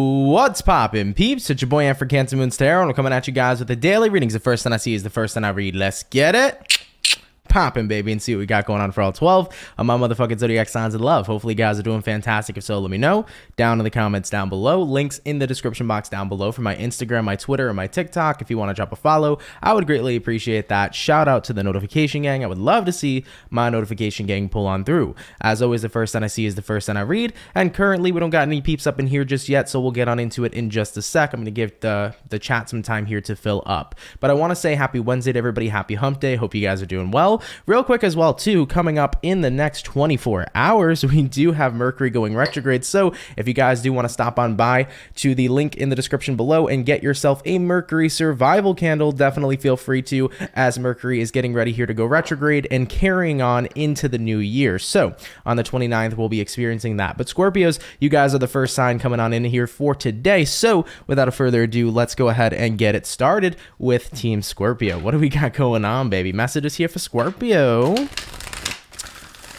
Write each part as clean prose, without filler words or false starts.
What's poppin', peeps? It's your boy, for CancerMoonsTarot, and I'm coming at you guys with the daily readings. The first thing I see is the first thing I read. Let's get it poppin', baby, and see what we got going on for all 12 of my motherfucking zodiac signs of love. Hopefully you guys are doing fantastic. If so, let me know down in the comments down below. Links in the description box down below for my Instagram, my Twitter, and my TikTok. If you want to drop a follow, I would greatly appreciate that. Shout out to the notification gang. I would love to see my notification gang pull on through. As always, the first thing I see is the first thing I read, and currently we don't got any peeps up in here just yet, so we'll get on into it in just a sec. I'm going to give the chat some time here to fill up, but I want to say happy Wednesday to everybody. Happy hump day. Hope you guys are doing well. Real quick as well too, coming up in the next 24 hours, we do have Mercury going retrograde. So if you guys do want to stop on by to the link in the description below and get yourself a Mercury survival candle, definitely feel free to, as Mercury is getting ready here to go retrograde and carrying on into the new year. So on the 29th, we'll be experiencing that. But Scorpios, you guys are the first sign coming on in here for today. So without a further ado, let's go ahead and get it started with Team Scorpio. What do we got going on, baby? Messages here for Scorpio.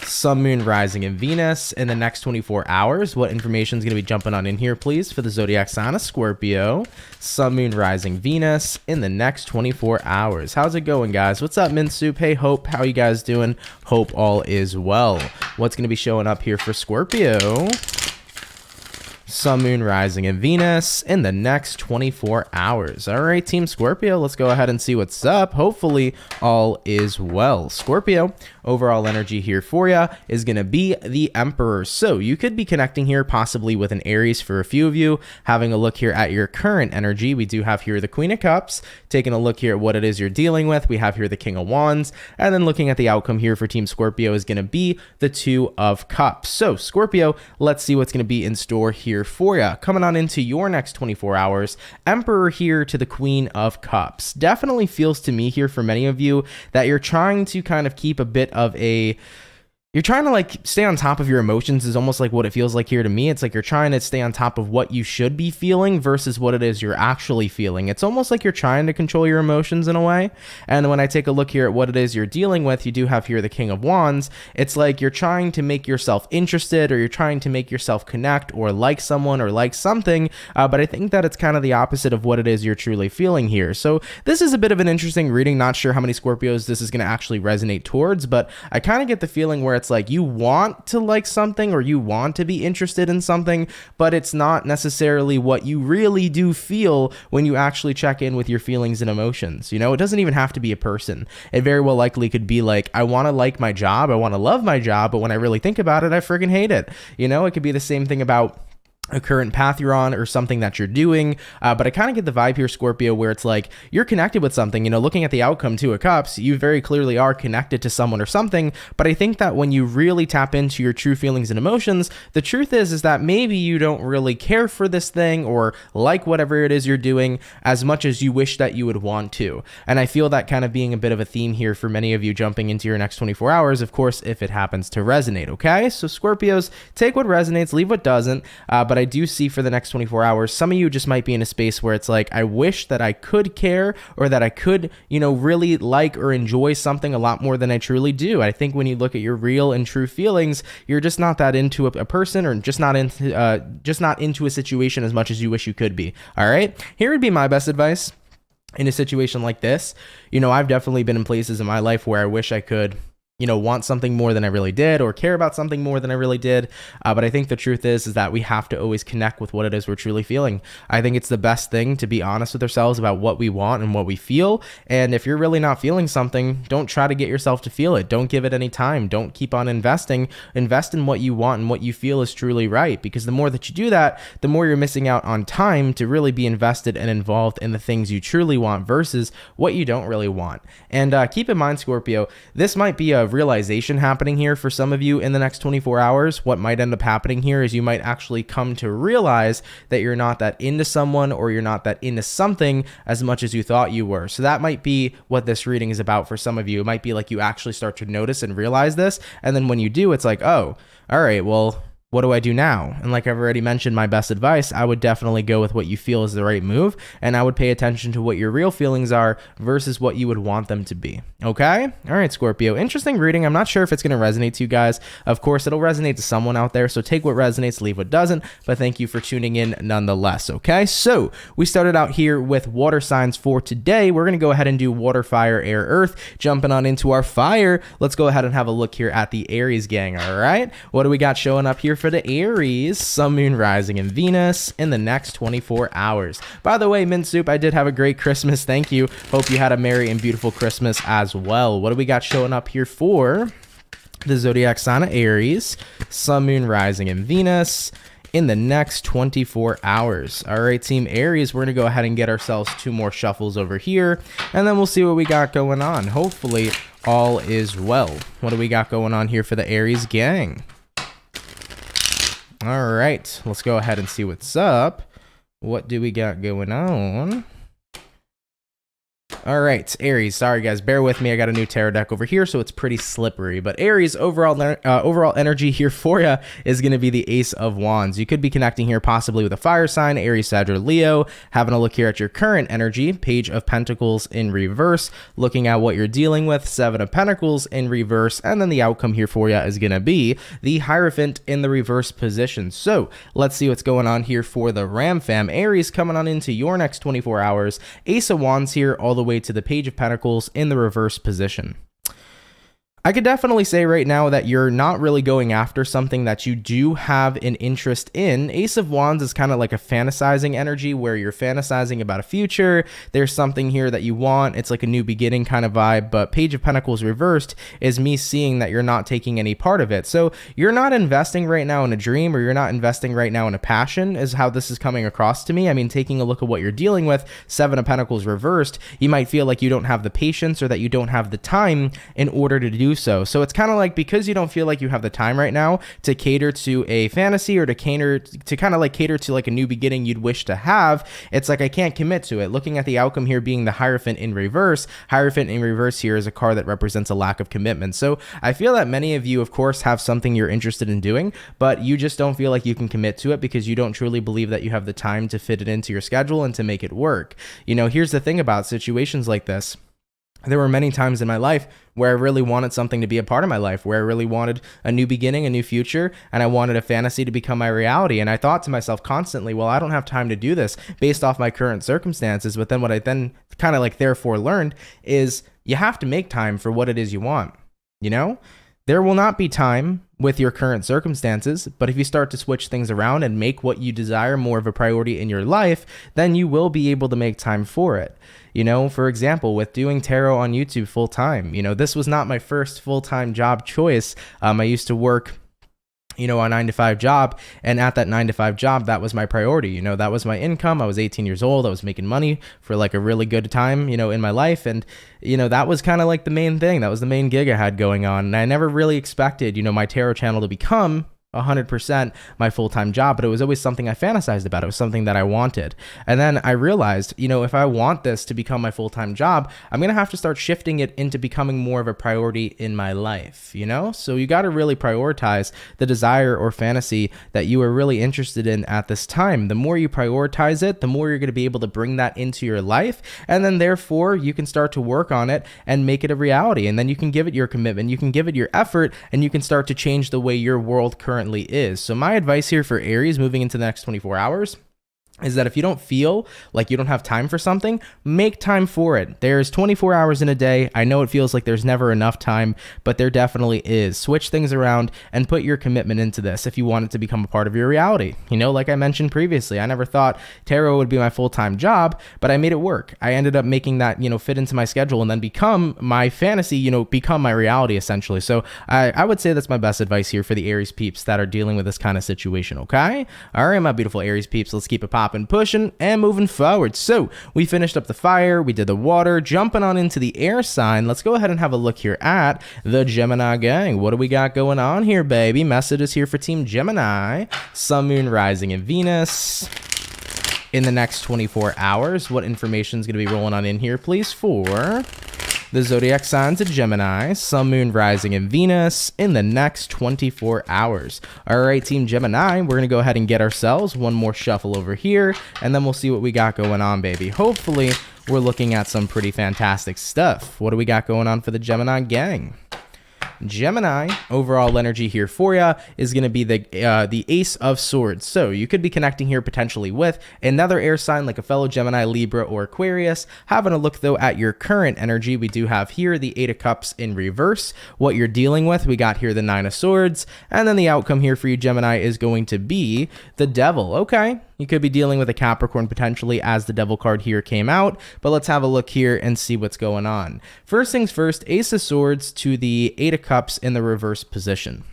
Sun, Moon, Rising, and Venus in the next 24 hours. What information is going to be jumping on in here, please, for the zodiac sign of Scorpio? Sun, Moon, Rising, Venus in the next 24 hours. How's it going, guys? What's up, Mint Soup? Hey, Hope. How you guys doing? Hope all is well. What's going to be showing up here for Scorpio? Sun, Moon, Rising, and Venus in the next 24 hours. All right, Team Scorpio, let's go ahead and see what's up. Hopefully, all is well. Scorpio, overall energy here for you is going to be the Emperor. So you could be connecting here possibly with an Aries for a few of you. Having a look here at your current energy, we do have here the Queen of Cups. Taking a look here at what it is you're dealing with, we have here the King of Wands. And then looking at the outcome here for Team Scorpio is going to be the Two of Cups. So Scorpio, let's see what's going to be in store here for you. Coming on into your next 24 hours, Emperor here to the Queen of Cups. Definitely feels to me here for many of you that you're trying to kind of keep a bit of a... You're trying to like stay on top of your emotions is almost like what it feels like here to me. It's like you're trying to stay on top of what you should be feeling versus what it is you're actually feeling. It's almost like you're trying to control your emotions in a way. And when I take a look here at what it is you're dealing with, you do have here the King of Wands. It's like you're trying to make yourself interested, or you're trying to make yourself connect or like someone or like something. But I think that it's kind of the opposite of what it is you're truly feeling here. So this is a bit of an interesting reading. Not sure how many Scorpios this is going to actually resonate towards, but I kind of get the feeling where it's like you want to like something or you want to be interested in something, but it's not necessarily what you really do feel when you actually check in with your feelings and emotions. You know, it doesn't even have to be a person. It very well likely could be like, I want to like my job, I want to love my job, but when I really think about it, I friggin' hate it. You know, it could be the same thing about a current path you're on or something that you're doing, but I kind of get the vibe here, Scorpio, where it's like you're connected with something. You know, looking at the outcome, Two of Cups, you very clearly are connected to someone or something, but I think that when you really tap into your true feelings and emotions, the truth is that maybe you don't really care for this thing or like whatever it is you're doing as much as you wish that you would want to. And I feel that kind of being a bit of a theme here for many of you jumping into your next 24 hours, of course, if it happens to resonate, okay? So Scorpios, take what resonates, leave what doesn't, but I do see for the next 24 hours, some of you just might be in a space where it's like, I wish that I could care or that I could, you know, really like or enjoy something a lot more than I truly do. I think when you look at your real and true feelings, you're just not that into a person or just not into a situation as much as you wish you could be. All right. Here would be my best advice in a situation like this. You know, I've definitely been in places in my life where I wish I could, you know, want something more than I really did or care about something more than I really did. But I think the truth is that we have to always connect with what it is we're truly feeling. I think it's the best thing to be honest with ourselves about what we want and what we feel. And if you're really not feeling something, don't try to get yourself to feel it. Don't give it any time. Don't keep on investing. Invest in what you want and what you feel is truly right. Because the more that you do that, the more you're missing out on time to really be invested and involved in the things you truly want versus what you don't really want. And keep in mind, Scorpio, this might be a realization happening here for some of you in the next 24 hours. What might end up happening here is you might actually come to realize that you're not that into someone or you're not that into something as much as you thought you were. So that might be what this reading is about for some of you. It might be like you actually start to notice and realize this, and then when you do, it's like, oh, all right, well, what do I do now? And like I've already mentioned, my best advice, I would definitely go with what you feel is the right move, and I would pay attention to what your real feelings are versus what you would want them to be. Okay? All right, Scorpio. Interesting reading. I'm not sure if it's going to resonate to you guys. Of course, it'll resonate to someone out there, so take what resonates, leave what doesn't, but thank you for tuning in nonetheless. Okay? So we started out here with water signs for today. We're going to go ahead and do water, fire, air, earth. Jumping on into our fire, let's go ahead and have a look here at the Aries gang. All right? What do we got showing up here for the Aries? Sun, Moon, Rising, and Venus in the next 24 hours. By the way, Mint Soup, I did have a great Christmas. Thank you. Hope you had a merry and beautiful Christmas as well. What do we got showing up here for the zodiac sign of Aries? Sun, Moon, Rising, and Venus in the next 24 hours. All right, Team Aries, we're going to go ahead and get ourselves 2 more shuffles over here, and then we'll see what we got going on. Hopefully, all is well. What do we got going on here for the Aries gang? All right, let's go ahead and see what's up. What do we got going on? All right, Aries. Sorry, guys. Bear with me. I got a new tarot deck over here, so it's pretty slippery. But Aries, overall energy here for you is going to be the Ace of Wands. You could be connecting here possibly with a fire sign, Aries, Sag, or Leo. Having a look here at your current energy, Page of Pentacles in reverse. Looking at what you're dealing with, 7 of Pentacles in reverse. And then the outcome here for you is going to be the Hierophant in the reverse position. So let's see what's going on here for the Ram fam. Aries coming on into your next 24 hours. Ace of Wands here all the way to the Page of Pentacles in the reverse position. I could definitely say right now that you're not really going after something that you do have an interest in. Ace of Wands is kind of like a fantasizing energy where you're fantasizing about a future. There's something here that you want. It's like a new beginning kind of vibe, but Page of Pentacles reversed is me seeing that you're not taking any part of it. So you're not investing right now in a dream, or you're not investing right now in a passion, is how this is coming across to me. I mean, taking a look at what you're dealing with, 7 of Pentacles reversed, you might feel like you don't have the patience or that you don't have the time in order to do so. So it's kind of like, because you don't feel like you have the time right now to cater to a fantasy or to cater to like a new beginning you'd wish to have, it's like I can't commit to it. Looking at the outcome here being the Hierophant in reverse, Hierophant in reverse here is a card that represents a lack of commitment. So I feel that many of you, of course, have something you're interested in doing, but you just don't feel like you can commit to it because you don't truly believe that you have the time to fit it into your schedule and to make it work. You know, here's the thing about situations like this. There were many times in my life where I really wanted something to be a part of my life, where I really wanted a new beginning, a new future, and I wanted a fantasy to become my reality. And I thought to myself constantly, well, I don't have time to do this based off my current circumstances. But then what I then kind of like therefore learned is you have to make time for what it is you want. You know, there will not be time with your current circumstances, but if you start to switch things around and make what you desire more of a priority in your life, then you will be able to make time for it. You know, for example, with doing tarot on YouTube full time, you know, this was not my first full-time job choice. I used to work, you know, a 9-to-5 job, and at that 9-to-5 job, that was my priority. You know, that was my income. I was 18 years old. I was making money for like a really good time, you know, in my life. And, you know, that was kind of like the main thing. That was the main gig I had going on. And I never really expected, you know, my tarot channel to become 100% my full-time job, but it was always something I fantasized about. It was something that I wanted. And then I realized, you know, if I want this to become my full-time job, I'm going to have to start shifting it into becoming more of a priority in my life, you know? So you got to really prioritize the desire or fantasy that you are really interested in at this time. The more you prioritize it, the more you're going to be able to bring that into your life. And then therefore you can start to work on it and make it a reality. And then you can give it your commitment, you can give it your effort, and you can start to change the way your world currently is. So my advice here for Aries moving into the next 24 hours is that if you don't feel like you don't have time for something, make time for it. There's 24 hours in a day. I know it feels like there's never enough time, but there definitely is. Switch things around and put your commitment into this if you want it to become a part of your reality. You know, like I mentioned previously, I never thought tarot would be my full-time job, but I made it work. I ended up making that, you know, fit into my schedule and then become my fantasy, you know, become my reality essentially. So I would say that's my best advice here for the Aries peeps that are dealing with this kind of situation, okay? All right, my beautiful Aries peeps, let's keep it popping, pushing and moving forward. So we finished up the fire, we did the water, jumping on into the air sign. Let's go ahead and have a look here at the Gemini gang. What do we got going on here, baby? Messages here for Team Gemini. Sun, Moon, Rising, and Venus in the next 24 hours. What information is going to be rolling on in here, please, for the zodiac signs of Gemini, Sun, Moon, Rising, and Venus in the next 24 hours. All right, Team Gemini, we're going to go ahead and get ourselves one more shuffle over here, and then we'll see what we got going on, baby. Hopefully, we're looking at some pretty fantastic stuff. What do we got going on for the Gemini gang? Gemini, overall energy here for you is going to be the Ace of Swords. So you could be connecting here potentially with another air sign like a fellow Gemini, Libra, or Aquarius. Having a look though at your current energy, we do have here the Eight of Cups in reverse. What you're dealing with, we got here the Nine of Swords, and then the outcome here for you, Gemini, is going to be the Devil. Okay. You could be dealing with a Capricorn potentially as the Devil card here came out, but let's have a look here and see what's going on. First things first, Ace of Swords to the Eight of Cups in the reverse position.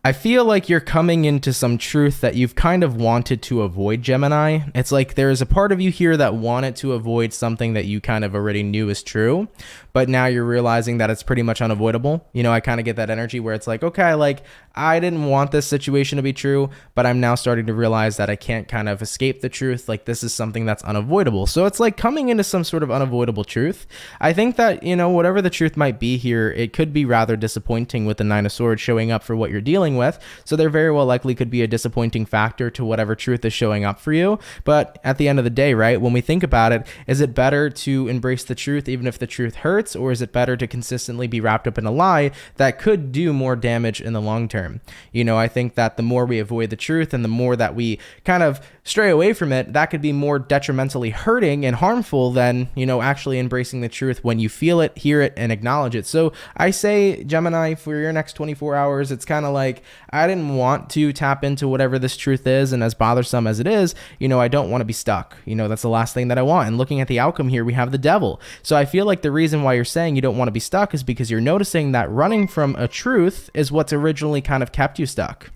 I feel like you're coming into some truth that you've kind of wanted to avoid, Gemini. It's like there's a part of you here that wanted to avoid something that you kind of already knew is true, but now you're realizing that it's pretty much unavoidable. You know, I kind of get that energy where it's like, okay, like I didn't want this situation to be true, but I'm now starting to realize that I can't kind of escape the truth. Like this is something that's unavoidable. So it's like coming into some sort of unavoidable truth. I think that, you know, whatever the truth might be here, it could be rather disappointing with the Nine of Swords showing up for what you're dealing with. So there very well likely could be a disappointing factor to whatever truth is showing up for you. But at the end of the day, right, when we think about it, is it better to embrace the truth even if the truth hurts, or is it better to consistently be wrapped up in a lie that could do more damage in the long term? You know, I think that the more we avoid the truth and the more that we kind of stray away from it, that could be more detrimentally hurting and harmful than, you know, actually embracing the truth when you feel it, hear it, and acknowledge it. So I say, Gemini, for your next 24 hours, it's kind of like, I didn't want to tap into whatever this truth is, and as bothersome as it is, you know, I don't want to be stuck. You know, that's the last thing that I want. And looking at the outcome here, we have the Devil. So I feel like the reason why you're saying you don't want to be stuck is because you're noticing that running from a truth is what's originally kind of kept you stuck.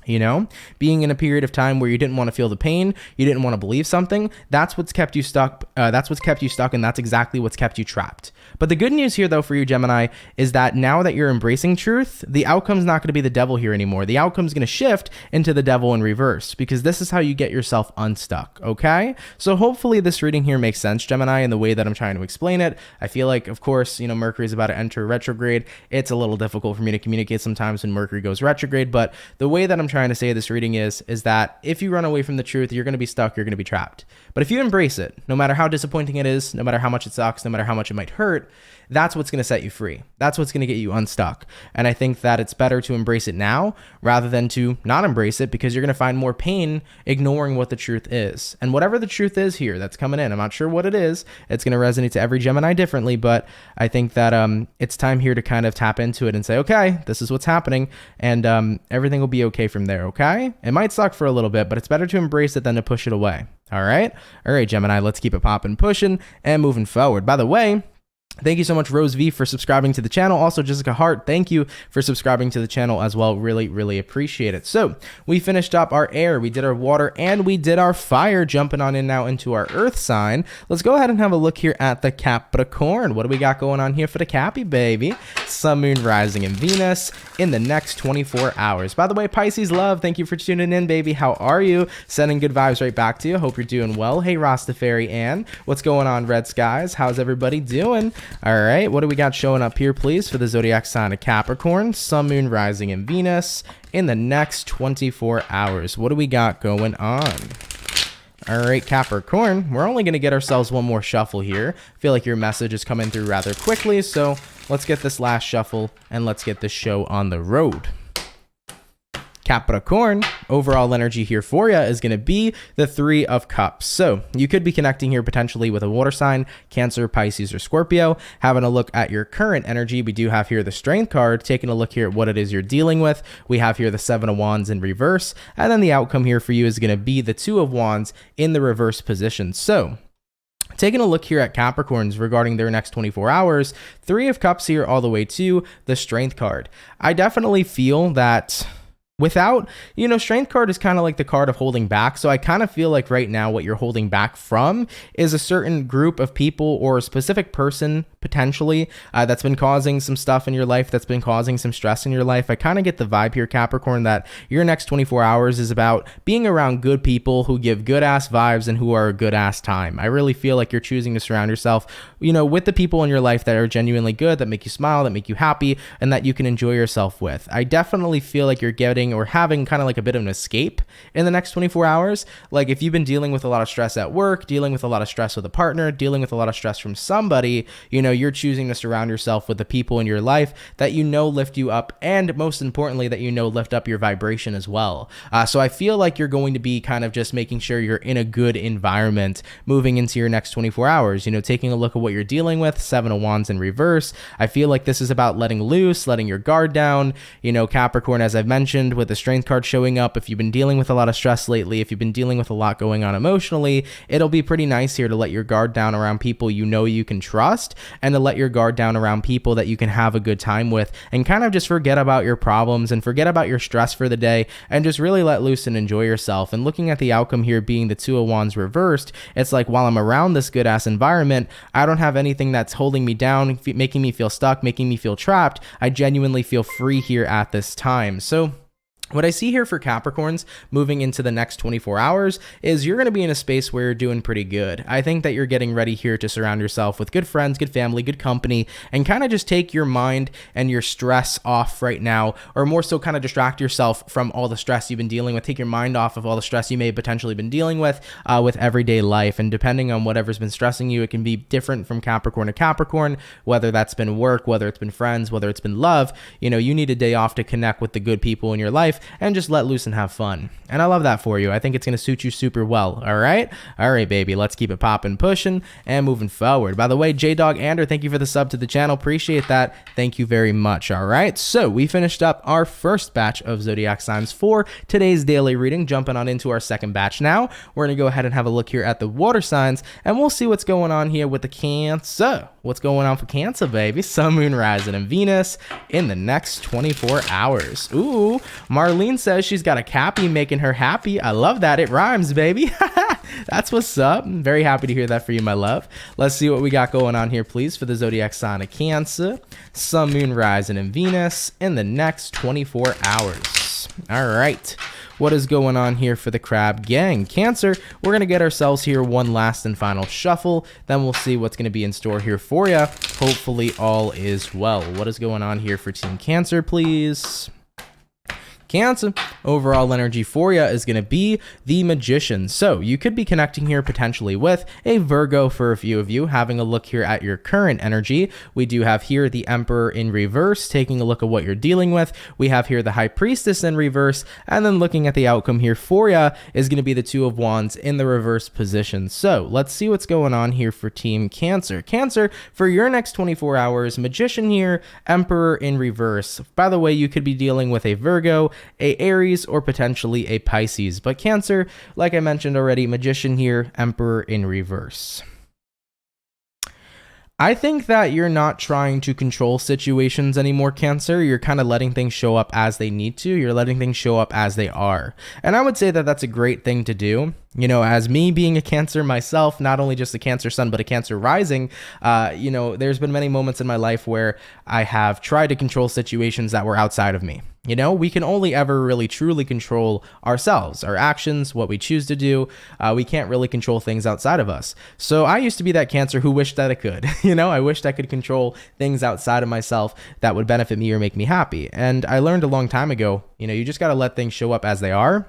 You know, being in a period of time where you didn't want to feel the pain, you didn't want to believe something, that's what's kept you stuck. That's what's kept you stuck, and that's exactly what's kept you trapped. But the good news here, though, for you, Gemini, is that now that you're embracing truth, the outcome's not going to be the Devil here anymore. The outcome's going to shift into the Devil in reverse, because this is how you get yourself unstuck, okay? So hopefully this reading here makes sense, Gemini, in the way that I'm trying to explain it. I feel like, of course, you know, Mercury is about to enter retrograde. It's a little difficult for me to communicate sometimes when Mercury goes retrograde, but the way that I'm trying to say this reading is that if you run away from the truth, you're going to be stuck, you're going to be trapped. But if you embrace it, no matter how disappointing it is, no matter how much it sucks, no matter how much it might hurt, that's what's going to set you free. That's what's going to get you unstuck. And I think that it's better to embrace it now rather than to not embrace it, because you're going to find more pain ignoring what the truth is. And whatever the truth is here that's coming in, I'm not sure what it is. It's going to resonate to every Gemini differently, but I think that it's time here to kind of tap into it and say, okay, this is what's happening, and everything will be okay from there, okay? It might suck for a little bit, but it's better to embrace it than to push it away. All right, Gemini, let's keep it popping, pushing, and moving forward. By the way, thank you so much, Rose V, for subscribing to the channel. Also, Jessica Hart, thank you for subscribing to the channel as well. Really, really appreciate it. So we finished up our air, we did our water, and we did our fire. Jumping on in now into our earth sign. Let's go ahead and have a look here at the Capricorn. What do we got going on here for the Cappy, baby? Sun, Moon, Rising, and Venus in the next 24 hours. By the way, Pisces love, thank you for tuning in, baby. How are you? Sending good vibes right back to you. Hope you're doing well. Hey, Rastafari Ann, what's going on, Red Skies? How's everybody doing? All right, what do we got showing up here, please, for the zodiac sign of Capricorn, Sun, Moon, Rising, and Venus in the next 24 hours? What do we got going on? All right, Capricorn, we're only going to get ourselves one more shuffle here. I feel like your message is coming through rather quickly, so let's get this last shuffle and let's get this show on the road. Capricorn, overall energy here for you is going to be the Three of Cups. So you could be connecting here potentially with a water sign, Cancer, Pisces, or Scorpio. Having a look at your current energy, we do have here the Strength card. Taking a look here at what it is you're dealing with, we have here the Seven of Wands in reverse. And then the outcome here for you is going to be the Two of Wands in the reverse position. So taking a look here at Capricorns regarding their next 24 hours, Three of Cups here all the way to the Strength card. I definitely feel that without, strength card is kind of like the card of holding back. So I kind of feel like right now what you're holding back from is a certain group of people or a specific person potentially that's been causing some stuff in your life, that's been causing some stress in your life. I kind of get the vibe here, Capricorn, that your next 24 hours is about being around good people who give good ass vibes and who are a good ass time. I really feel like you're choosing to surround yourself, with the people in your life that are genuinely good, that make you smile, that make you happy, and that you can enjoy yourself with. I definitely feel like you're getting or having kind of like a bit of an escape in the next 24 hours. Like if you've been dealing with a lot of stress at work, dealing with a lot of stress with a partner, dealing with a lot of stress from somebody, you're choosing to surround yourself with the people in your life that lift you up, and most importantly that lift up your vibration as well. So I feel like you're going to be kind of just making sure you're in a good environment moving into your next 24 hours. Taking a look at what you're dealing with, 7 of Wands in reverse. I feel like this is about letting loose, letting your guard down. Capricorn, as I've mentioned, with the strength card showing up, if you've been dealing with a lot of stress lately, if you've been dealing with a lot going on emotionally, it'll be pretty nice here to let your guard down around people you can trust, and to let your guard down around people that you can have a good time with, and kind of just forget about your problems and forget about your stress for the day, and just really let loose and enjoy yourself. And looking at the outcome here being the 2 of Wands reversed, it's like while I'm around this good ass environment, I don't have anything that's holding me down, making me feel stuck, making me feel trapped. I genuinely feel free here at this time. So what I see here for Capricorns moving into the next 24 hours is you're going to be in a space where you're doing pretty good. I think that you're getting ready here to surround yourself with good friends, good family, good company, and kind of just take your mind and your stress off right now, or more so kind of distract yourself from all the stress you've been dealing with. Take your mind off of all the stress you may have potentially been dealing with everyday life. And depending on whatever's been stressing you, it can be different from Capricorn to Capricorn, whether that's been work, whether it's been friends, whether it's been love. You need a day off to connect with the good people in your life and just let loose and have fun. And I love that for you. I think it's going to suit you super well. All right, baby, let's keep it popping, pushing, and moving forward. By the way, J-Dog Ander, thank you for the sub to the channel. Appreciate that. Thank you very much. All right, so we finished up our first batch of zodiac signs for today's daily reading. Jumping on into our second batch now. We're going to go ahead and have a look here at the water signs, and we'll see what's going on here with the Cancer. What's going on for Cancer, baby? Sun, Moon, Rising, and Venus in the next 24 hours. Ooh, Marlene says she's got a Cappy making her happy. I love that. It rhymes, baby. That's what's up. I'm very happy to hear that for you, my love. Let's see what we got going on here, please, for the zodiac sign of Cancer. Sun, Moon, Rising, and Venus in the next 24 hours. All right. What is going on here for the Crab Gang? Cancer, we're going to get ourselves here one last and final shuffle. Then we'll see what's going to be in store here for you. Hopefully all is well. What is going on here for Team Cancer, please? Cancer, overall energy for you is going to be the Magician. So you could be connecting here potentially with a Virgo for a few of you. Having a look here at your current energy, we do have here the Emperor in reverse, taking a look at what you're dealing with. We have here the High Priestess in reverse, and then looking at the outcome here for you is going to be the 2 of Wands in the reverse position. So let's see what's going on here for Team Cancer. Cancer, for your next 24 hours, Magician here, Emperor in reverse. By the way, you could be dealing with a Virgo, a Aries, or potentially a Pisces. But Cancer, like I mentioned already, Magician here, Emperor in reverse. I think that you're not trying to control situations anymore, Cancer. You're kind of letting things show up as they need to. You're letting things show up as they are. And I would say that that's a great thing to do. As me being a Cancer myself, not only just a Cancer sun, but a Cancer rising, there's been many moments in my life where I have tried to control situations that were outside of me. We can only ever really truly control ourselves, our actions, what we choose to do. We can't really control things outside of us. So I used to be that Cancer who wished that I could. I wished I could control things outside of myself that would benefit me or make me happy. And I learned a long time ago, you just got to let things show up as they are.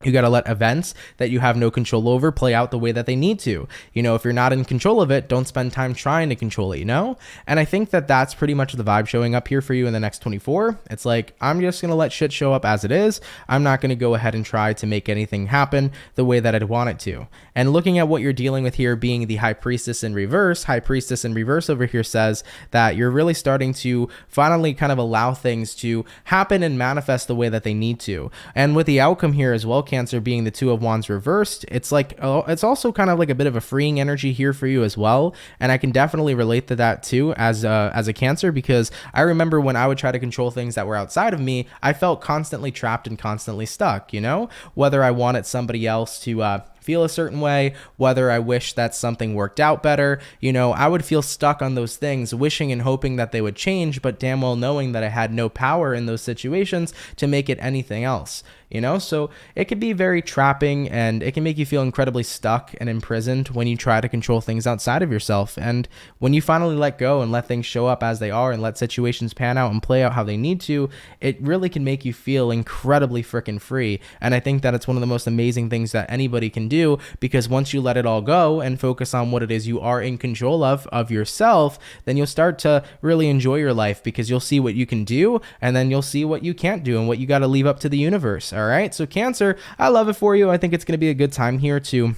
You got to let events that you have no control over play out the way that they need to. If you're not in control of it, don't spend time trying to control it, And I think that that's pretty much the vibe showing up here for you in the next 24. It's like, I'm just going to let shit show up as it is. I'm not going to go ahead and try to make anything happen the way that I'd want it to. And looking at what you're dealing with here being the High Priestess in reverse, High Priestess in reverse over here says that you're really starting to finally kind of allow things to happen and manifest the way that they need to. And with the outcome here as well, Cancer, being the Two of Wands reversed, it's like, it's also kind of like a bit of a freeing energy here for you as well. And I can definitely relate to that too as a Cancer, because I remember when I would try to control things that were outside of me, I felt constantly trapped and constantly stuck, you know, whether I wanted somebody else to feel a certain way, whether I wish that something worked out better, you know, I would feel stuck on those things, wishing and hoping that they would change, but damn well knowing that I had no power in those situations to make it anything else, you know? So it could be very trapping, and it can make you feel incredibly stuck and imprisoned when you try to control things outside of yourself. And when you finally let go and let things show up as they are and let situations pan out and play out how they need to, it really can make you feel incredibly freaking free. And I think that it's one of the most amazing things that anybody can do, because once you let it all go and focus on what it is you are in control of yourself, then you'll start to really enjoy your life, because you'll see what you can do, and then you'll see what you can't do and what you got to leave up to the universe. All right. So Cancer, I love it for you. I think it's going to be a good time here to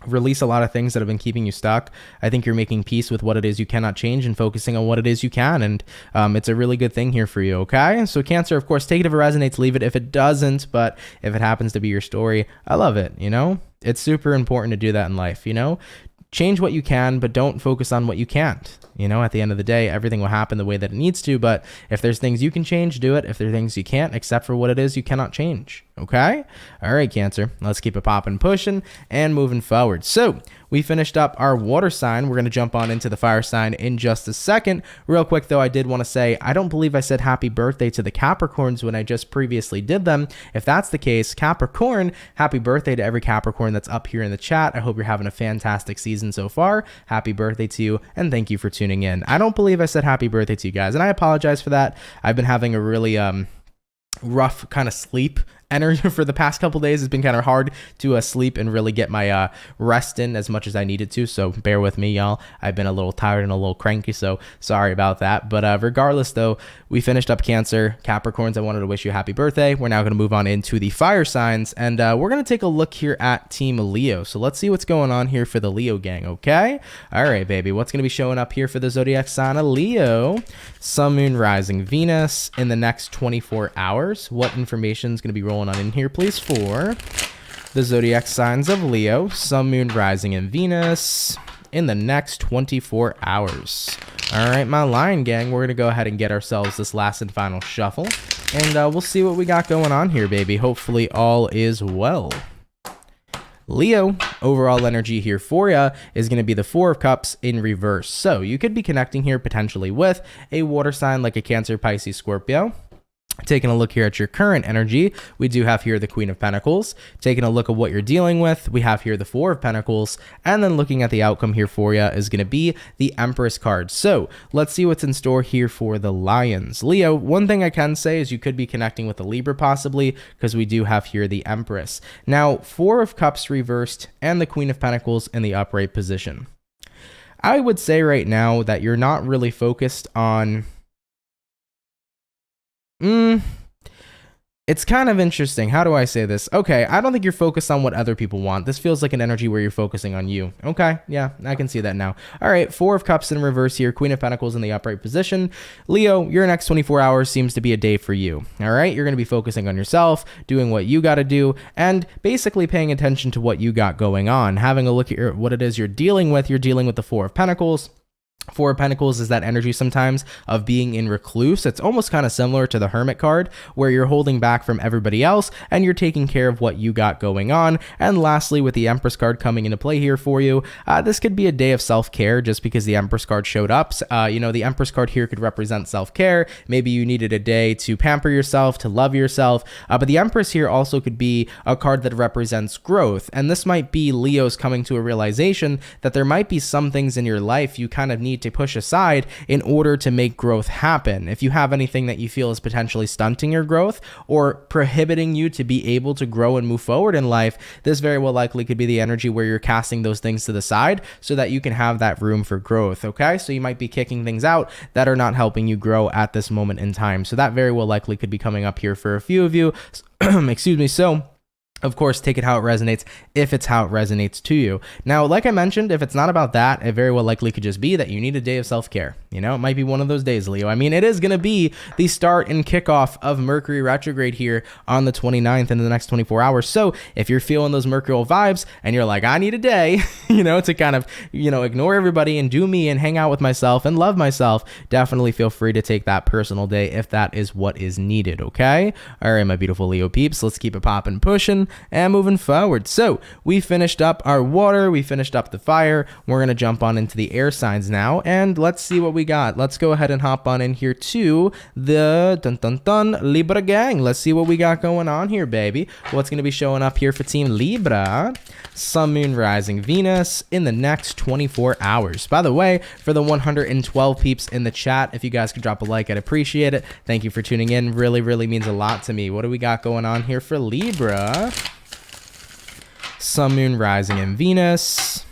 release a lot of things that have been keeping you stuck. I think you're making peace with what it is you cannot change and focusing on what it is you can. And it's a really good thing here for you. Okay. So Cancer, of course, take it if it resonates, leave it if it doesn't. But if it happens to be your story, I love it. You know, it's super important to do that in life. You know, change what you can, but don't focus on what you can't. You know, at the end of the day, everything will happen the way that it needs to. But if there's things you can change, do it. If there are things you can't, except for what it is you cannot change. Okay? All right, Cancer. Let's keep it popping, pushing, and moving forward. So we finished up our water sign. We're going to jump on into the fire sign in just a second. Real quick, though, I did want to say, I don't believe I said happy birthday to the Capricorns when I just previously did them. If that's the case, Capricorn, happy birthday to every Capricorn that's up here in the chat. I hope you're having a fantastic season so far. Happy birthday to you, and thank you for tuning in. I don't believe I said happy birthday to you guys, and I apologize for that. I've been having a really rough kind of sleep energy for the past couple days. It's been kind of hard to sleep and really get my rest in as much as I needed to, so bear with me, y'all. I've been a little tired and a little cranky, so sorry about that. But regardless, though, we finished up Cancer. Capricorns, I wanted to wish you a happy birthday. We're now going to move on into the fire signs, and we're going to take a look here at Team Leo. So let's see what's going on here for the Leo gang, okay? All right, baby. What's going to be showing up here for the zodiac sign of Leo? Sun, Moon, Rising, Venus in the next 24 hours. What information is going to be rolling on in here, please, for the zodiac signs of Leo, Sun, Moon, Rising, and Venus in the next 24 hours. All right, my Lion gang, we're going to go ahead and get ourselves this last and final shuffle, and we'll see what we got going on here, baby. Hopefully all is well. Leo, overall energy here for you is going to be the Four of Cups in reverse. So you could be connecting here potentially with a water sign like a Cancer, Pisces, Scorpio. Taking a look here at your current energy, we do have here the Queen of Pentacles. Taking a look at what you're dealing with, we have here the Four of Pentacles. And then looking at the outcome here for you is going to be the Empress card. So let's see what's in store here for the Lions. Leo, one thing I can say is you could be connecting with the Libra possibly, because we do have here the Empress. Now, Four of Cups reversed and the Queen of Pentacles in the upright position. I would say right now that you're not really focused on... It's kind of interesting. How do I say this? Okay, I don't think you're focused on what other people want. This feels like an energy where you're focusing on you. Okay, yeah, I can see that now. All right, Four of Cups in reverse here, Queen of Pentacles in the upright position. Leo, your next 24 hours seems to be a day for you. All right, you're going to be focusing on yourself, doing what you got to do, and basically paying attention to what you got going on. Having a look at what it is you're dealing with. You're dealing with the Four of Pentacles. Four of Pentacles is that energy sometimes of being in recluse. It's almost kind of similar to the Hermit card, where you're holding back from everybody else and you're taking care of what you got going on. And lastly, with the Empress card coming into play here for you, this could be a day of self-care just because the Empress card showed up. You know, the Empress card here could represent self-care. Maybe you needed a day to pamper yourself, to love yourself. But the Empress here also could be a card that represents growth. And this might be Leo's coming to a realization that there might be some things in your life you kind of need to push aside in order to make growth happen. If you have anything that you feel is potentially stunting your growth or prohibiting you to be able to grow and move forward in life, this very well likely could be the energy where you're casting those things to the side so that you can have that room for growth. Okay, so you might be kicking things out that are not helping you grow at this moment in time. So that very well likely could be coming up here for a few of you. Excuse me. So Of course, take it how it resonates, if it's how it resonates to you. Now, like I mentioned, if it's not about that, it very well likely could just be that you need a day of self-care. You know, it might be one of those days, Leo. I mean, it is going to be the start and kickoff of Mercury retrograde here on the 29th in the next 24 hours. So if you're feeling those mercurial vibes and you're like, I need a day, you know, to kind of, you know, ignore everybody and do me and hang out with myself and love myself, definitely feel free to take that personal day if that is what is needed, okay? All right, my beautiful Leo peeps, let's keep it popping, pushing, and moving forward. So we finished up our water, we finished up the fire. We're going to jump on into the air signs now, and let's see what we got. Let's go ahead and hop on in here to the Libra gang. Let's see what we got going on here, baby. What's going to be showing up here for Team Libra? Sun, Moon, Rising, Venus in the next 24 hours. By the way, for the 112 peeps in the chat, if you guys could drop a like, I'd appreciate it. Thank you for tuning in. Really means a lot to me. What do we got going on here for Libra? Sun, Moon, Rising, and Venus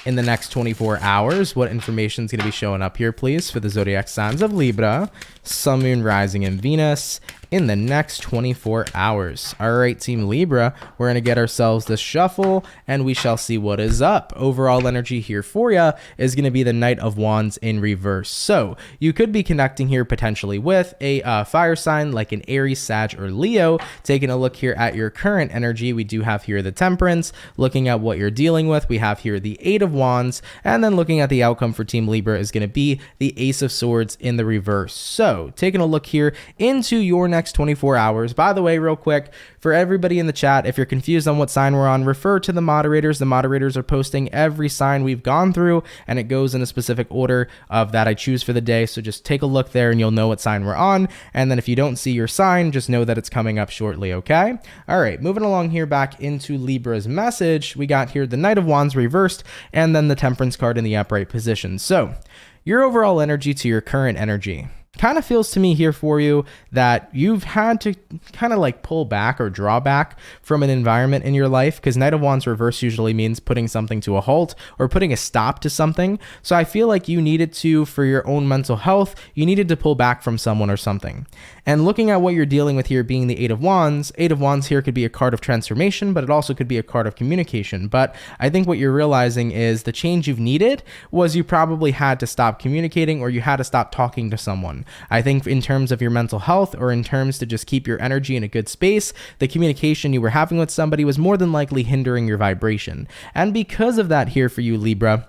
in the next 24 hours. What information is going to be showing up here, please, for the zodiac signs of Libra? Sun, Moon, Rising, and Venus in the next 24 hours. All right, Team Libra, we're going to get ourselves this shuffle and we shall see what is up. Overall energy here for you is going to be the Knight of Wands in reverse. So you could be connecting here potentially with a fire sign like an Aries, Sag, or Leo. Taking a look here at your current energy, we do have here the Temperance. Looking at what you're dealing with, we have here the Eight of Wands. And then looking at the outcome for Team Libra is going to be the Ace of Swords in the reverse. So taking a look here into your next 24 hours. By the way, real quick, for everybody in the chat, if you're confused on what sign we're on, refer to the moderators. The moderators are posting every sign we've gone through, and it goes in a specific order of that I choose for the day. So just take a look there and you'll know what sign we're on. And then if you don't see your sign, just know that it's coming up shortly, okay? All right, moving along here back into Libra's message, we got here the Knight of Wands reversed and then the Temperance card in the upright position. So your overall energy to your current energy kind of feels to me here for you that you've had to kind of like pull back or draw back from an environment in your life, because Knight of Wands reverse usually means putting something to a halt or putting a stop to something. So I feel like you needed to, for your own mental health, you needed to pull back from someone or something. And looking at what you're dealing with here being the Eight of Wands here could be a card of transformation, but it also could be a card of communication. But I think what you're realizing is the change you've needed was you probably had to stop communicating or you had to stop talking to someone. I think in terms of your mental health or in terms to just keep your energy in a good space, the communication you were having with somebody was more than likely hindering your vibration. And because of that here for you, Libra,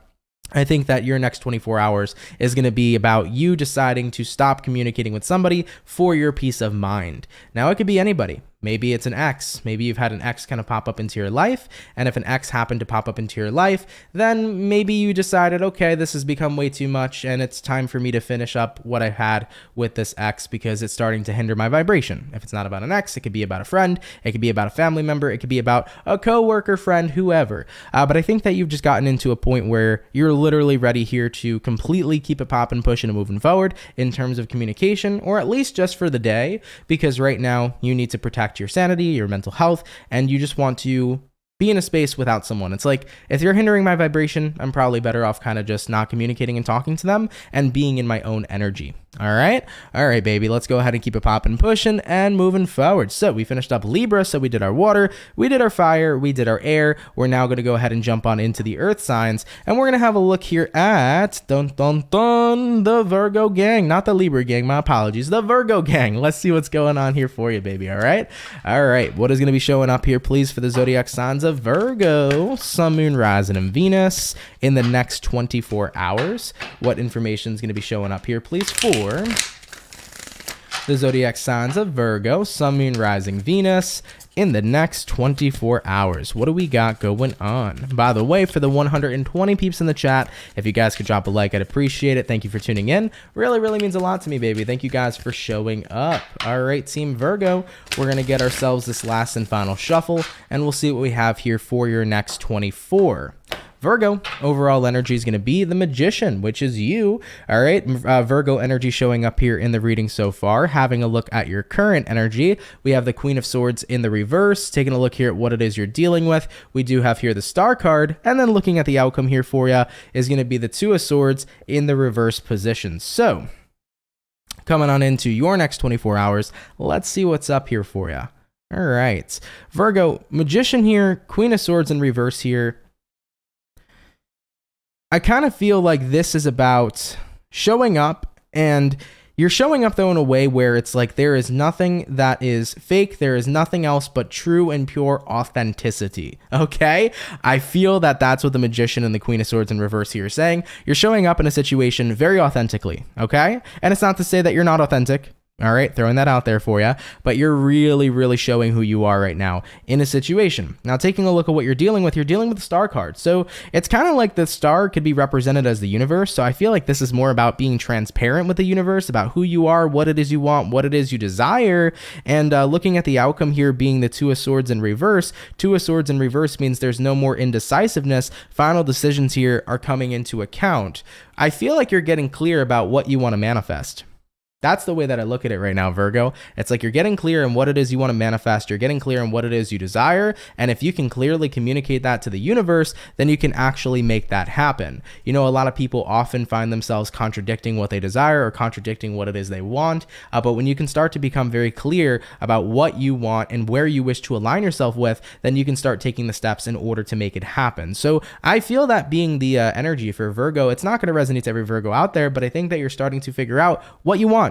I think that your next 24 hours is going to be about you deciding to stop communicating with somebody for your peace of mind. Now, it could be anybody. Maybe it's an ex. Maybe you've had an ex kind of pop up into your life. And if an ex happened to pop up into your life, then maybe you decided, okay, this has become way too much and it's time for me to finish up what I had with this ex because it's starting to hinder my vibration. If it's not about an ex, it could be about a friend. It could be about a family member. It could be about a coworker, friend, whoever. But I think that you've just gotten into a point where you're literally ready here to completely keep it popping, pushing, and moving forward in terms of communication, or at least just for the day, because right now you need to protect your sanity, your mental health, and you just want to be in a space without someone. It's like, if you're hindering my vibration, I'm probably better off kind of just not communicating and talking to them and being in my own energy. All right, baby, let's go ahead and keep it popping, pushing, and moving forward. So we finished up Libra. So we did our water, we did our fire, we did our air. We're now going to go ahead and jump on into the earth signs, and we're going to have a look here at the Virgo gang, not the Libra gang, my apologies, the Virgo gang. Let's see what's going on here for you, baby. All right, what is going to be showing up here, please, for the zodiac signs of Virgo? Sun, Moon, Rising, and Venus in the next 24 hours. What information is going to be showing up here, please, for the zodiac signs of Virgo, Sun, Moon, Rising, Venus in the next 24 hours? What do we got going on? By the way, for the 120 peeps in the chat, if you guys could drop a like, I'd appreciate it. Thank you for tuning in. Really means a lot to me, baby. Thank you guys for showing up. All right, Team Virgo, we're going to get ourselves this last and final shuffle, and we'll see what we have here for your next 24. Virgo, overall energy is going to be the Magician, which is you. All right, Virgo energy showing up here in the reading so far. Having a look at your current energy, we have the Queen of Swords in the reverse. Taking a look here at what it is you're dealing with, we do have here the Star card. And then looking at the outcome here for you is going to be the Two of Swords in the reverse position. So coming on into your next 24 hours, let's see what's up here for you. All right. Virgo, Magician here, Queen of Swords in reverse here. I kind of feel like this is about showing up, and you're showing up though in a way where it's like there is nothing that is fake. There is nothing else but true and pure authenticity. Okay? I feel that that's what the Magician and the Queen of Swords in reverse here is saying. You're showing up in a situation very authentically. Okay? And it's not to say that you're not authentic. All right, throwing that out there for you, but you're really, really showing who you are right now in a situation. Now, taking a look at what you're dealing with the star card. So it's kind of like the star could be represented as the universe. So I feel like this is more about being transparent with the universe, about who you are, what it is you want, what it is you desire, and looking at the outcome here being the Two of Swords in reverse. Two of Swords in reverse means there's no more indecisiveness. Final decisions here are coming into account. I feel like you're getting clear about what you want to manifest. That's the way that I look at it right now, Virgo. It's like you're getting clear on what it is you want to manifest. You're getting clear on what it is you desire. And if you can clearly communicate that to the universe, then you can actually make that happen. You know, a lot of people often find themselves contradicting what they desire or contradicting what it is they want. But when you can start to become very clear about what you want and where you wish to align yourself with, then you can start taking the steps in order to make it happen. So I feel that being the energy for Virgo, it's not going to resonate to every Virgo out there, but I think that you're starting to figure out what you want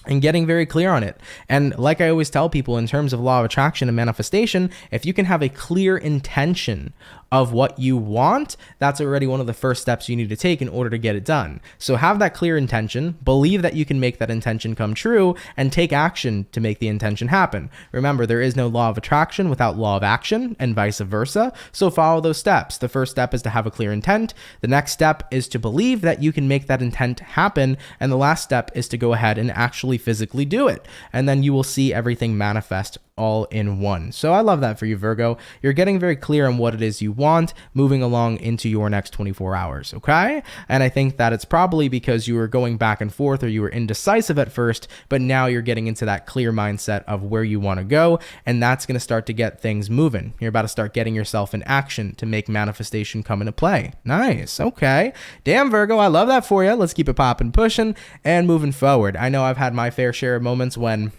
and getting very clear on it. And like I always tell people in terms of law of attraction and manifestation, if you can have a clear intention of what you want, that's already one of the first steps you need to take in order to get it done. So have that clear intention, believe that you can make that intention come true, and take action to make the intention happen. Remember, there is no law of attraction without law of action, and vice versa. So follow those steps. The first step is to have a clear intent. The next step is to believe that you can make that intent happen. And the last step is to go ahead and actually physically do it. And then you will see everything manifest all in one. So I love that for you, Virgo. You're getting very clear on what it is you want moving along into your next 24 hours, okay? And I think that it's probably because you were going back and forth or you were indecisive at first, but now you're getting into that clear mindset of where you want to go, and that's going to start to get things moving. You're about to start getting yourself in action to make manifestation come into play. Nice, okay. Damn, Virgo, I love that for you. Let's keep it popping, pushing, and moving forward. I know I've had my fair share of moments when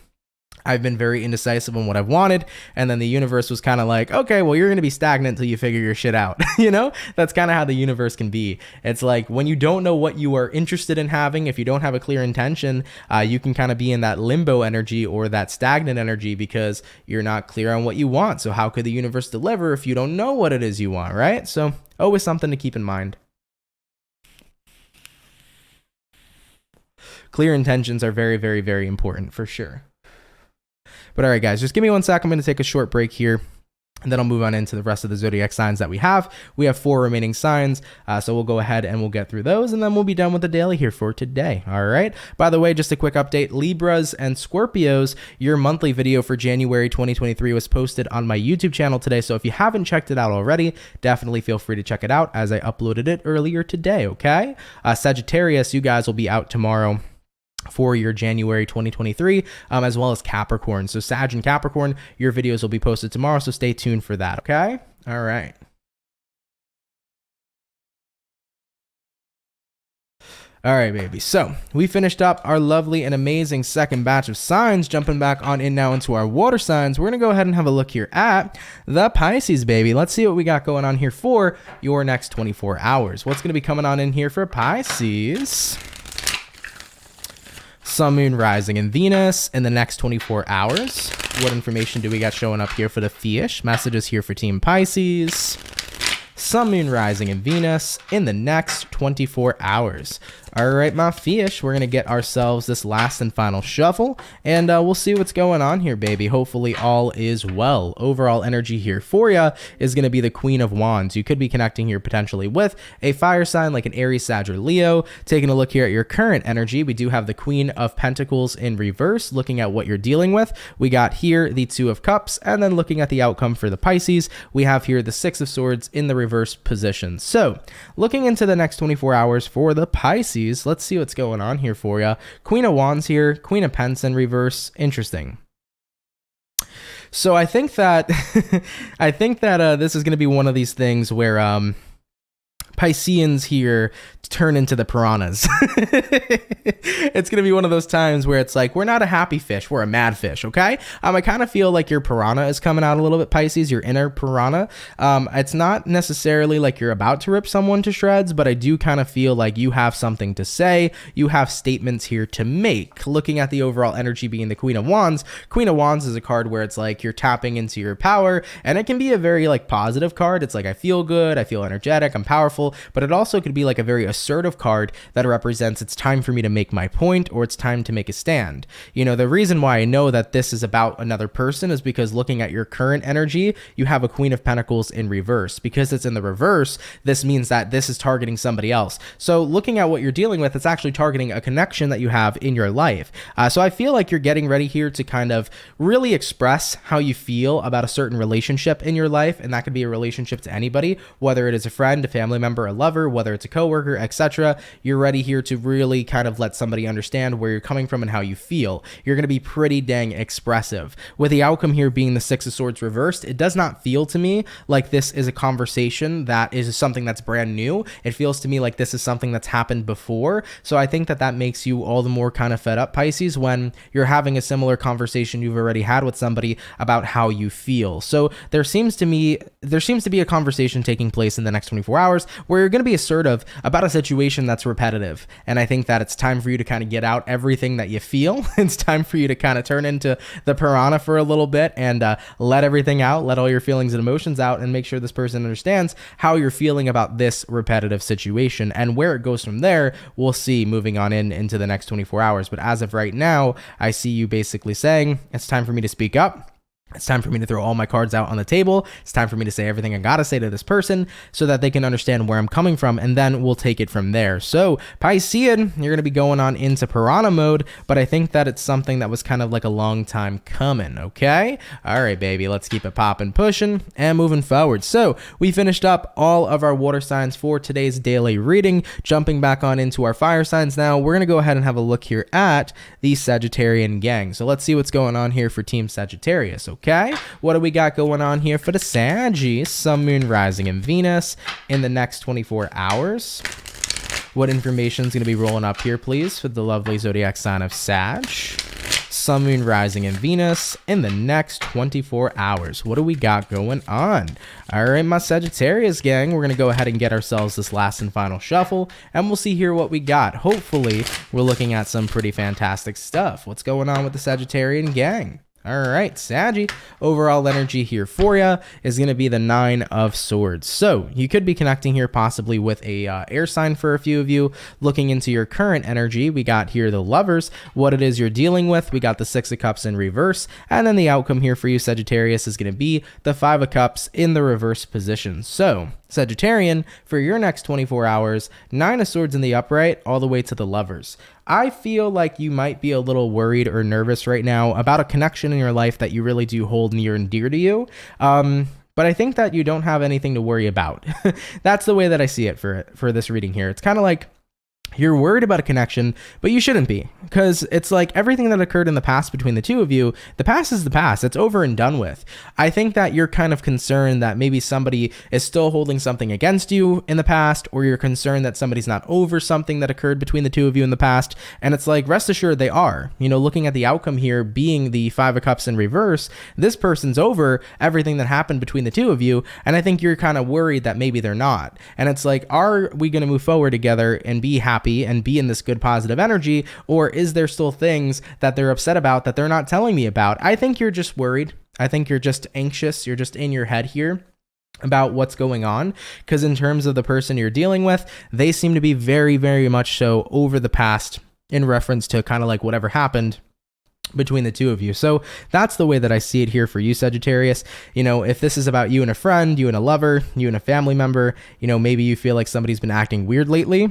I've been very indecisive on what I've wanted, and then the universe was kind of like, okay, well, you're going to be stagnant until you figure your shit out. You know, that's kind of how the universe can be. It's like when you don't know what you are interested in having, if you don't have a clear intention, you can kind of be in that limbo energy or that stagnant energy because you're not clear on what you want. So how could the universe deliver if you don't know what it is you want, right? So always something to keep in mind. Clear intentions are very, very, very important for sure. But all right, guys, just give me 1 sec. I'm going to take a short break here, and then I'll move on into the rest of the zodiac signs that we have. We have 4 remaining signs, so we'll go ahead and we'll get through those, and then we'll be done with the daily here for today. All right. By the way, just a quick update. Libras and Scorpios, your monthly video for January 2023 was posted on my YouTube channel today, so if you haven't checked it out already, definitely feel free to check it out as I uploaded it earlier today, okay? Sagittarius, you guys will be out tomorrow for your January 2023, as well as Capricorn. So Sag and Capricorn, your videos will be posted tomorrow, so stay tuned for that, okay? All right. All right, baby. So we finished up our lovely and amazing second batch of signs. Jumping back on in now into our water signs, we're going to go ahead and have a look here at the Pisces, baby. Let's see what we got going on here for your next 24 hours. What's going to be coming on in here for Pisces? Sun, Moon, Rising, and Venus in the next 24 hours. What information do we got showing up here for the fish? Messages here for Team Pisces. Sun, Moon, Rising, and Venus in the next 24 hours. All right, my fish, we're going to get ourselves this last and final shuffle, and we'll see what's going on here, baby. Hopefully all is well. Overall energy here for you is going to be the Queen of Wands. You could be connecting here potentially with a fire sign like an Aries, Sag, or Leo. Taking a look here at your current energy, we do have the Queen of Pentacles in reverse, looking at what you're dealing with. We got here the Two of Cups, and then looking at the outcome for the Pisces, we have here the Six of Swords in the reverse position. So looking into the next 24 hours for the Pisces, let's see what's going on here for you. Queen of Wands here, Queen of Pence in reverse. Interesting. So I think that this is going to be one of these things where Pisceans here turn into the piranhas. It's going to be one of those times where it's like, we're not a happy fish, we're a mad fish, okay? I kind of feel like your piranha is coming out a little bit, Pisces, your inner piranha. It's not necessarily like you're about to rip someone to shreds, but I do kind of feel like you have something to say. You have statements here to make. Looking at the overall energy being the Queen of Wands is a card where it's like you're tapping into your power, and it can be a very like positive card. It's like, I feel good, I feel energetic, I'm powerful, but it also could be like a very assertive card that represents it's time for me to make my point, or it's time to make a stand. You know, the reason why I know that this is about another person is because looking at your current energy, you have a Queen of Pentacles in reverse. Because it's in the reverse, this means that this is targeting somebody else. So looking at what you're dealing with, it's actually targeting a connection that you have in your life. So I feel like you're getting ready here to kind of really express how you feel about a certain relationship in your life, and that could be a relationship to anybody, whether it is a friend, a family member, a lover, whether it's a coworker, etc. You're ready here to really kind of let somebody understand where you're coming from and how you feel. You're going to be pretty dang expressive. With the outcome here being the Six of Swords reversed, it does not feel to me like this is a conversation that is something that's brand new. It feels to me like this is something that's happened before. So I think that that makes you all the more kind of fed up, Pisces, when you're having a similar conversation you've already had with somebody about how you feel. So there seems to be a conversation taking place in the next 24 hours where you're going to be assertive about a situation that's repetitive. And I think that it's time for you to kind of get out everything that you feel. It's time for you to kind of turn into the piranha for a little bit and let everything out, let all your feelings and emotions out, and make sure this person understands how you're feeling about this repetitive situation. And where it goes from there, we'll see moving on into the next 24 hours. But as of right now, I see you basically saying, it's time for me to speak up. It's time for me to throw all my cards out on the table. It's time for me to say everything I gotta say to this person so that they can understand where I'm coming from, and then we'll take it from there. So, Piscean, you're gonna be going on into piranha mode, but I think that it's something that was kind of like a long time coming, okay? All right, baby, let's keep it popping, pushing, and moving forward. So, we finished up all of our water signs for today's daily reading. Jumping back on into our fire signs now, we're gonna go ahead and have a look here at the Sagittarian gang. So, let's see what's going on here for Team Sagittarius, okay, what do we got going on here for the Saggies? Sun, Moon, Rising, and Venus in the next 24 hours. What information is going to be rolling up here, please, for the lovely zodiac sign of Sag? Sun, Moon, Rising, and Venus in the next 24 hours. What do we got going on? All right, my Sagittarius gang, we're going to go ahead and get ourselves this last and final shuffle, and we'll see here what we got. Hopefully, we're looking at some pretty fantastic stuff. What's going on with the Sagittarian gang? All right, Saggy, overall energy here for you is going to be the Nine of Swords. So you could be connecting here possibly with a air sign for a few of you. Looking into your current energy, we got here the Lovers, what it is you're dealing with. We got the Six of Cups in reverse, and then the outcome here for you, Sagittarius, is going to be the Five of Cups in the reverse position. So Sagittarian, for your next 24 hours, Nine of Swords in the upright, all the way to the Lovers. I feel like you might be a little worried or nervous right now about a connection in your life that you really do hold near and dear to you. But I think that you don't have anything to worry about. That's the way that I see it for this reading here. It's kind of like you're worried about a connection, but you shouldn't be, because it's like everything that occurred in the past between the two of you, the past is the past. It's over and done with. I think that you're kind of concerned that maybe somebody is still holding something against you in the past, or you're concerned that somebody's not over something that occurred between the two of you in the past. And it's like, rest assured they are. You know, looking at the outcome here being the Five of Cups in reverse, this person's over everything that happened between the two of you. And I think you're kind of worried that maybe they're not. And it's like, are we going to move forward together and be happy and be in this good positive energy, or is there still things that they're upset about that they're not telling me about? I think you're just worried. I think you're just anxious. You're just in your head here about what's going on, because in terms of the person you're dealing with, they seem to be very, very much so over the past in reference to kind of like whatever happened between the two of you. So that's the way that I see it here for you, Sagittarius. You know, if this is about you and a friend, you and a lover, you and a family member, you know, maybe you feel like somebody's been acting weird lately,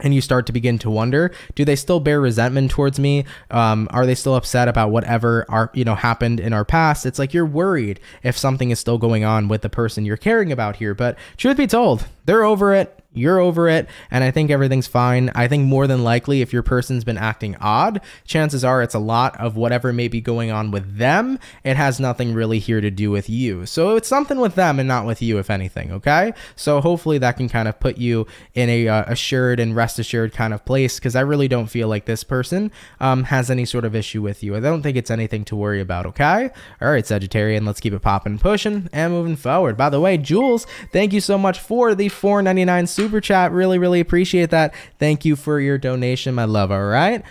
and you start to begin to wonder, do they still bear resentment towards me? Are they still upset about whatever happened in our past? It's like you're worried if something is still going on with the person you're caring about here. But truth be told, they're over it. You're over it, and I think everything's fine. I think more than likely, if your person's been acting odd, chances are it's a lot of whatever may be going on with them. It has nothing really here to do with you. So it's something with them and not with you, if anything, okay? So hopefully that can kind of put you in a assured and rest assured kind of place, because I really don't feel like this person has any sort of issue with you. I don't think it's anything to worry about, okay? All right, Sagittarian, let's keep it popping and pushing and moving forward. By the way, Jules, thank you so much for the $4.99 super chat. Really appreciate that. Thank you for your donation, my love. All right,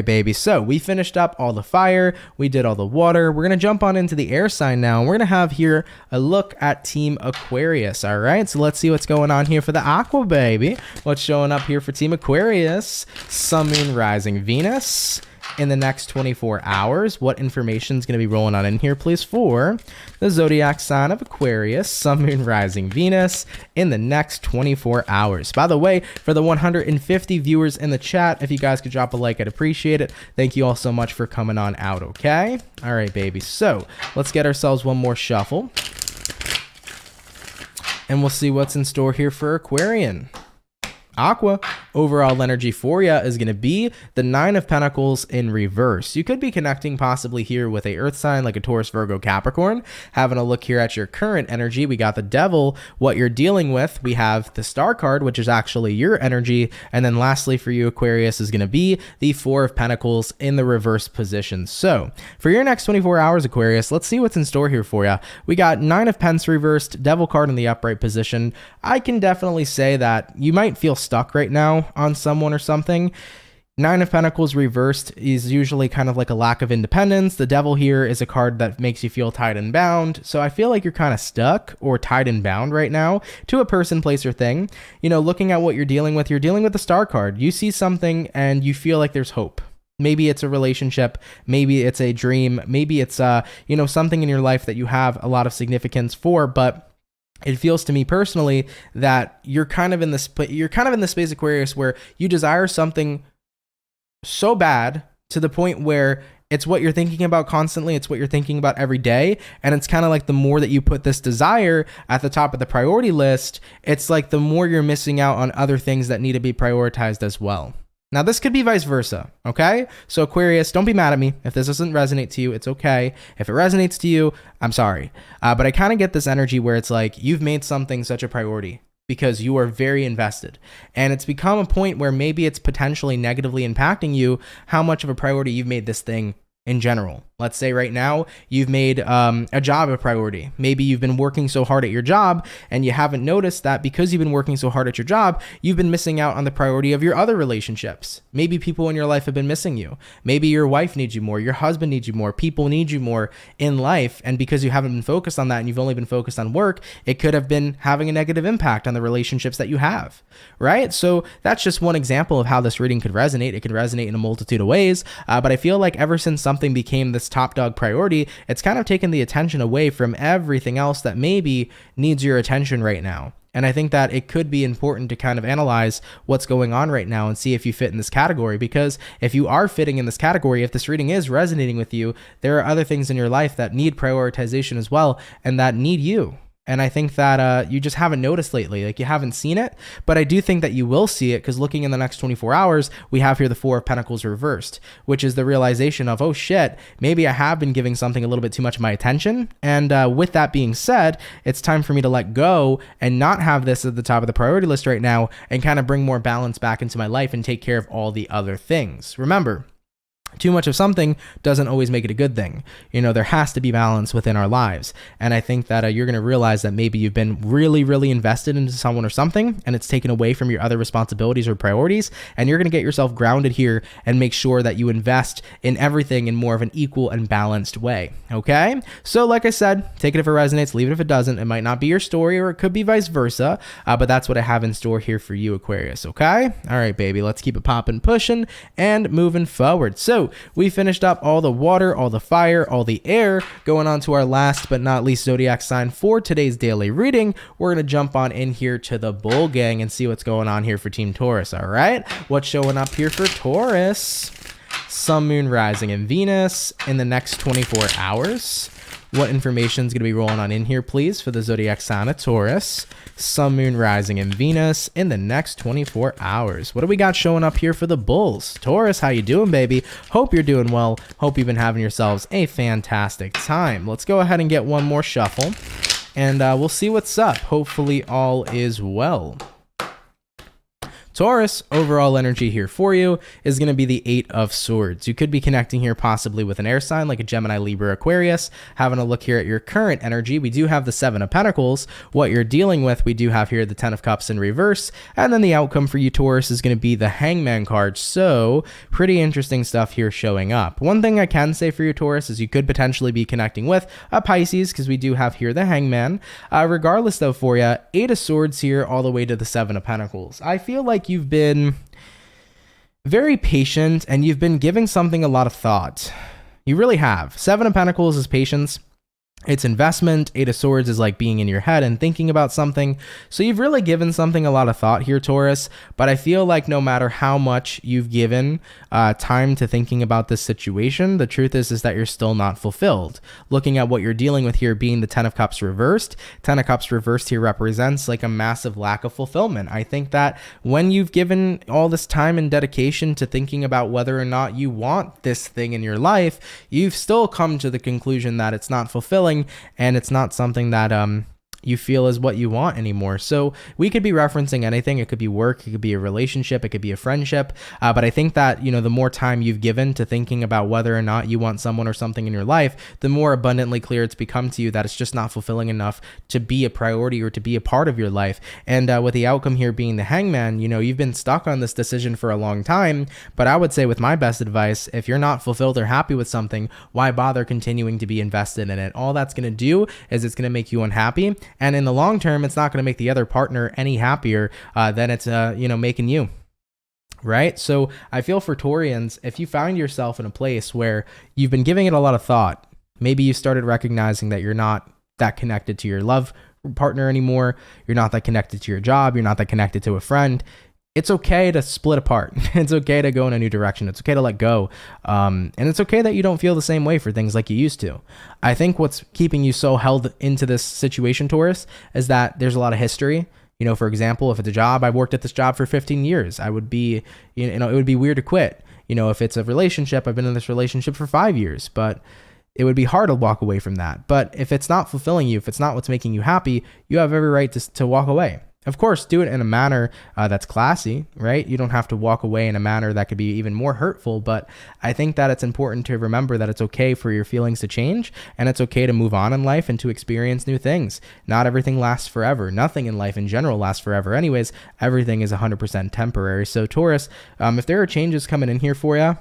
baby. So we finished up all the fire, we did all the water. We're gonna jump on into the air sign now, and we're gonna have here a look at Team Aquarius. All right, so let's see what's going on here for the Aqua, baby. What's showing up here for Team Aquarius? Sun, Moon, Rising, Venus in the next 24 hours. What information is going to be rolling on in here, please, for the zodiac sign of Aquarius, Sun, Moon, Rising, Venus in the next 24 hours. By the way, for the 150 viewers in the chat, if you guys could drop a like, I'd appreciate it. Thank you all so much for coming on out, okay? All right, baby. So let's get ourselves one more shuffle, and we'll see what's in store here for Aquarian. Aqua, overall energy for you is going to be the 9 of Pentacles in reverse. You could be connecting possibly here with a earth sign like a Taurus, Virgo, Capricorn. Having a look here at your current energy, we got the Devil. What you're dealing with, we have the Star card, which is actually your energy. And then lastly for you, Aquarius, is going to be the 4 of Pentacles in the reverse position. So for your next 24 hours, Aquarius, let's see what's in store here for you. We got 9 of Pence reversed, Devil card in the upright position. I can definitely say that you might feel stuck right now on someone or something. 9 of Pentacles reversed is usually kind of like a lack of independence. The Devil here is a card that makes you feel tied and bound. So I feel like you're kind of stuck or tied and bound right now to a person, place, or thing. You know, looking at what you're dealing with the Star card. You see something and you feel like there's hope. Maybe it's a relationship, maybe it's a dream, maybe it's you know, something in your life that you have a lot of significance for, but it feels to me personally that you're kind of in this space, Aquarius, where you desire something so bad to the point where it's what you're thinking about constantly. It's what you're thinking about every day. And it's kind of like the more that you put this desire at the top of the priority list, it's like the more you're missing out on other things that need to be prioritized as well. Now, this could be vice versa, okay? So Aquarius, don't be mad at me. If this doesn't resonate to you, it's okay. If it resonates to you, I'm sorry. But I kind of get this energy where it's like you've made something such a priority because you are very invested. And it's become a point where maybe it's potentially negatively impacting you how much of a priority you've made this thing in general. Let's say right now you've made a job a priority. Maybe you've been working so hard at your job and you haven't noticed that because you've been working so hard at your job, you've been missing out on the priority of your other relationships. Maybe people in your life have been missing you. Maybe your wife needs you more, your husband needs you more, people need you more in life. And because you haven't been focused on that and you've only been focused on work, it could have been having a negative impact on the relationships that you have, right? So that's just one example of how this reading could resonate. It could resonate in a multitude of ways. But I feel like ever since something became this top dog priority, it's kind of taken the attention away from everything else that maybe needs your attention right now. And I think that it could be important to kind of analyze what's going on right now and see if you fit in this category, because if you are fitting in this category, if this reading is resonating with you, there are other things in your life that need prioritization as well and that need you. And I think that you just haven't noticed lately, like you haven't seen it, but I do think that you will see it, because looking in the next 24 hours, we have here the 4 of Pentacles reversed, which is the realization of, oh shit, maybe I have been giving something a little bit too much of my attention. And with that being said, it's time for me to let go and not have this at the top of the priority list right now and kind of bring more balance back into my life and take care of all the other things. Remember, too much of something doesn't always make it a good thing. You know, there has to be balance within our lives. And I think that you're going to realize that maybe you've been really invested into someone or something, and it's taken away from your other responsibilities or priorities. And you're going to get yourself grounded here and make sure that you invest in everything in more of an equal and balanced way. Okay. So like I said, take it if it resonates, leave it if it doesn't. It might not be your story, or it could be vice versa. But that's what I have in store here for you, Aquarius. Okay. All right, baby. Let's keep it popping, pushing, and moving forward. So we finished up all the water, all the fire, all the air. Going on to our last but not least zodiac sign for today's daily reading. We're going to jump on in here to the bull gang and see what's going on here for Team Taurus. All right. What's showing up here for Taurus? Sun, Moon, Rising, and Venus in the next 24 hours. what information is going to be rolling on in here, please, for the zodiac sign of Taurus, Sun, Moon, Rising, and Venus in the next 24 hours. What do we got showing up here for the Bulls? Taurus, how you doing, baby? Hope you're doing well. Hope you've been having yourselves a fantastic time. Let's go ahead and get one more shuffle, and we'll see what's up. Hopefully all is well. Taurus, overall energy here for you is going to be the 8 of Swords. You could be connecting here possibly with an air sign like a Gemini, Libra, Aquarius. Having a look here at your current energy, we do have the 7 of Pentacles. What you're dealing with, we do have here the 10 of Cups in reverse. And then the outcome for you, Taurus, is going to be the Hangman card. So pretty interesting stuff here showing up. One thing I can say for you, Taurus, is you could potentially be connecting with a Pisces because we do have here the Hangman. Regardless though for you, 8 of Swords here all the way to the 7 of Pentacles. I feel like you've been very patient and you've been giving something a lot of thought. You really have. 7 of Pentacles is patience. It's investment. 8 of Swords is like being in your head and thinking about something. So you've really given something a lot of thought here, Taurus. But I feel like no matter how much you've given time to thinking about this situation, the truth is that you're still not fulfilled. Looking at what you're dealing with here being the 10 of Cups reversed. 10 of Cups reversed here represents like a massive lack of fulfillment. I think that when you've given all this time and dedication to thinking about whether or not you want this thing in your life, you've still come to the conclusion that it's not fulfilling. And it's not something that you feel is what you want anymore. So we could be referencing anything. It could be work, it could be a relationship, it could be a friendship. But I think that, you know, the more time you've given to thinking about whether or not you want someone or something in your life, the more abundantly clear it's become to you that it's just not fulfilling enough to be a priority or to be a part of your life. And with the outcome here being the Hangman, you know, you've been stuck on this decision for a long time. But I would say with my best advice, if you're not fulfilled or happy with something, why bother continuing to be invested in it? All that's going to do is it's going to make you unhappy. And in the long term, it's not going to make the other partner any happier than it's, you know, making you. Right? So I feel for Taurians, if you find yourself in a place where you've been giving it a lot of thought, maybe you started recognizing that you're not that connected to your love partner anymore. You're not that connected to your job. You're not that connected to a friend. It's okay to split apart. It's okay to go in a new direction. It's okay to let go. And it's okay that you don't feel the same way for things like you used to. I think what's keeping you so held into this situation, Taurus, is that there's a lot of history. You know, for example, if it's a job, I've worked at this job for 15 years. I would be, you know, it would be weird to quit. You know, if it's a relationship, I've been in this relationship for 5 years, but it would be hard to walk away from that. But if it's not fulfilling you, if it's not what's making you happy, you have every right to walk away. Of course, do it in a manner that's classy, right? You don't have to walk away in a manner that could be even more hurtful, but I think that it's important to remember that it's okay for your feelings to change, and it's okay to move on in life and to experience new things. Not everything lasts forever. Nothing in life in general lasts forever anyways. Everything is 100% temporary. So Taurus, if there are changes coming in here for you,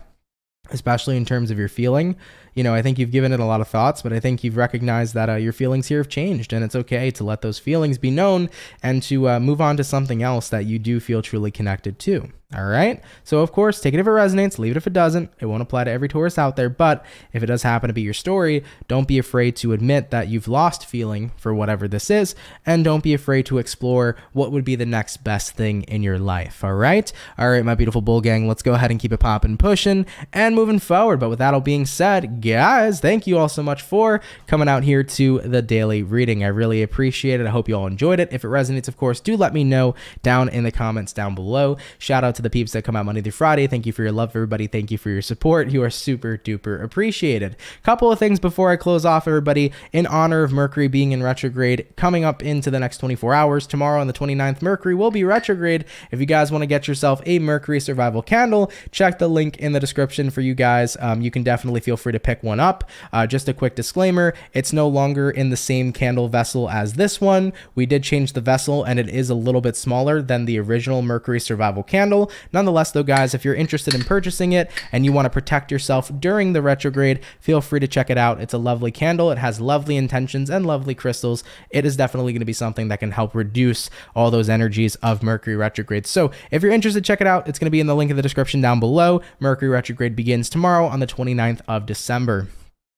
especially in terms of your feeling, you know, I think you've given it a lot of thoughts, but I think you've recognized that your feelings here have changed, and it's okay to let those feelings be known and to move on to something else that you do feel truly connected to. All right. So of course, take it if it resonates, leave it if it doesn't. It won't apply to every Taurus out there, but if it does happen to be your story, don't be afraid to admit that you've lost feeling for whatever this is, and don't be afraid to explore what would be the next best thing in your life. All right. All right, my beautiful bull gang, let's go ahead and keep it popping, pushing, and moving forward. But with that all being said, guys, thank you all so much for coming out here to the daily reading. I really appreciate it. I hope you all enjoyed it. If it resonates, of course, do let me know down in the comments down below. Shout out to the peeps that come out Monday through Friday. Thank you for your love, everybody. Thank you for your support. You are super duper appreciated. Couple of things before I close off, everybody. In honor of Mercury being in retrograde coming up into the next 24 hours, tomorrow on the 29th, Mercury will be retrograde. If you guys want to get yourself a Mercury survival candle, check the link in the description for you guys. You can definitely feel free to pick one up. Just a quick disclaimer, it's no longer in the same candle vessel as this one. We did change the vessel, and it is a little bit smaller than the original Mercury survival candle. Nonetheless, though, guys, if you're interested in purchasing it and you want to protect yourself during the retrograde, feel free to check it out. It's a lovely candle. It has lovely intentions and lovely crystals. It is definitely going to be something that can help reduce all those energies of Mercury retrograde. So if you're interested, check it out. It's going to be in the link in the description down below. Mercury retrograde begins tomorrow on the 29th of December.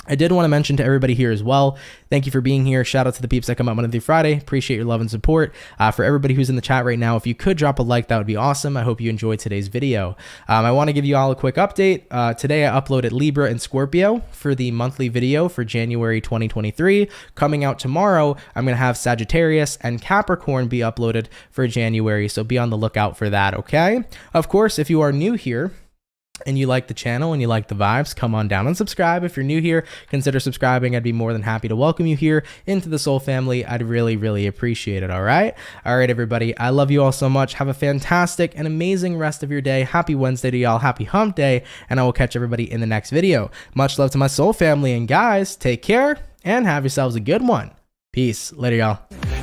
I did want to mention to everybody here as well, thank you for being here. Shout out to the peeps that come out Monday through Friday. Appreciate your love and support. For everybody who's in the chat right now, if you could drop a like, that would be awesome. I hope you enjoyed today's video. I want to give you all a quick update. Today I uploaded Libra and Scorpio for the monthly video for January 2023. Coming out tomorrow, I'm going to have Sagittarius and Capricorn be uploaded for January, so be on the lookout for that, okay? Of course, if you are new here, and you like the channel and you like the vibes, come on down and subscribe. If you're new here, consider subscribing. I'd be more than happy to welcome you here into the Soul family. I'd really appreciate it. All right, everybody, I love you all so much. Have a fantastic and amazing rest of your day. Happy Wednesday to y'all. Happy hump day, and I will catch everybody in the next video. Much love to my Soul family, and guys, take care and have yourselves a good one. Peace. Later, y'all.